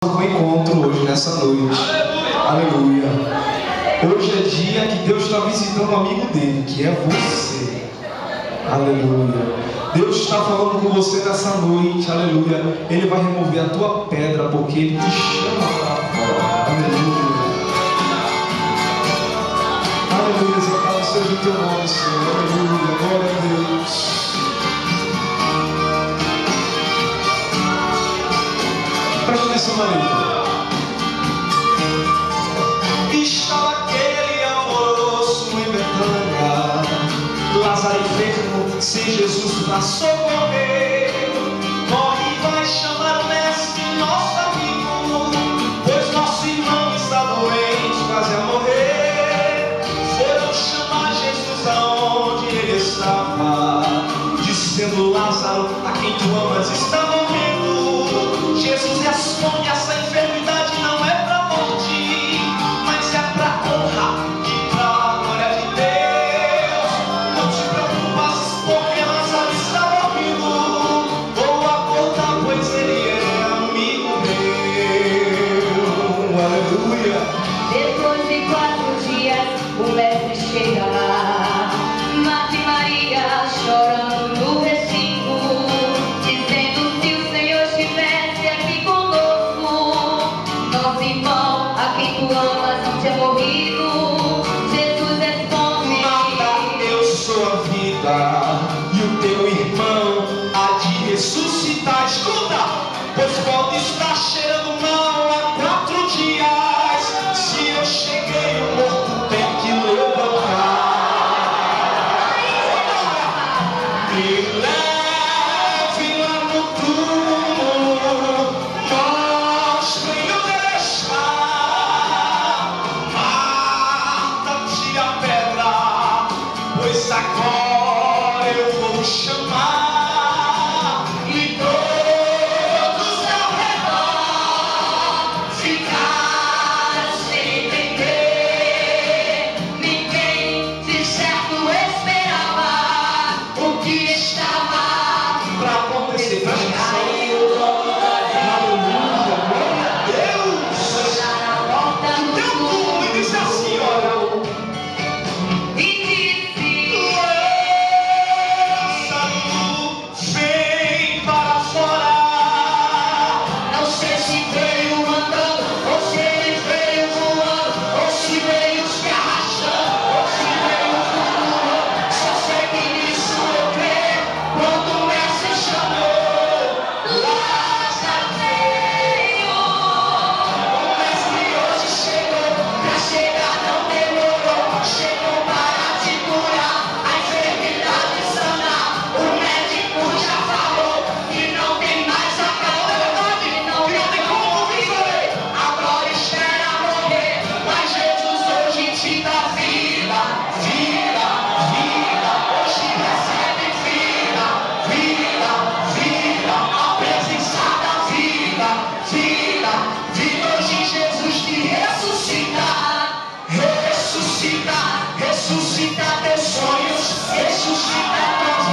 Um encontro hoje, nessa noite. Aleluia. Hoje é dia que Deus está visitando um amigo dele, que é você. Aleluia. Deus está falando com você nessa noite. Aleluia. Ele vai remover a tua pedra, porque Ele te chama para fora. Aleluia. Aleluia. Exaltado seja o teu nome, Senhor. Aleluia. Glória a Deus. Presta atenção na letra. Estava aquele almoço em Betânia, Lázaro enfermo, sem Jesus para socorrer. Corre e vai chamar o mestre, nosso amigo, pois nosso irmão está doente, quase a morrer. Foram chamar Jesus aonde ele estava, dizendo: Lázaro, a quem tu amas, está morrendo. Jesus responde: essa enfermidade não é para a morte, mas é para a honra e para a glória de Deus. Não te preocupas, porque Lázaro está morrendo. Vou acordar, pois ele é amigo meu. Aleluia. Depois de 4 dias, o mestre chega lá. Marta e Maria chorando no recinto, dizendo: se o Senhor estivesse aqui conosco, nosso irmão, a quem tu amas, não tinha morrido. Jesus responde: Marta, eu sou a vida, e o teu irmão há de ressuscitar. Escuta, pois pode estar cheirando mal há 4 dias. Se eu cheguei, o morto tem que levantar. Me leve lá no túmulo, mostrem onde ele está. Marta, tira a pedra, pois agora eu vou chamar. E todos ao redor ficaram sem entender. Ninguém de certo esperava o que estava para acontecer. Presta atenção. Aleluia, glória a Deus. na porta do Teu túmulo e disse assim: olha, e disse: Lázaro, vem para fora. não sei se veio andando, ou se ele veio voando, ou se veio se arrastando, ou se veio voando. Só sei que nisso eu creio, quando o mestre chamou, Lázaro veio. O mestre hoje chegou, pra chegar não demorou, chegou para te curar, a enfermidade sanar. O médico já falou que não tem mais a causa, que não tem como viver, agora espera morrer, mas Jesus hoje te dá vida, vida, vida. Hoje recebe vida, vida, vida, a presença da vida, vida, vida. Hoje Jesus te ressuscita, ressuscita, ressuscita teus sonhos, ressuscita tuas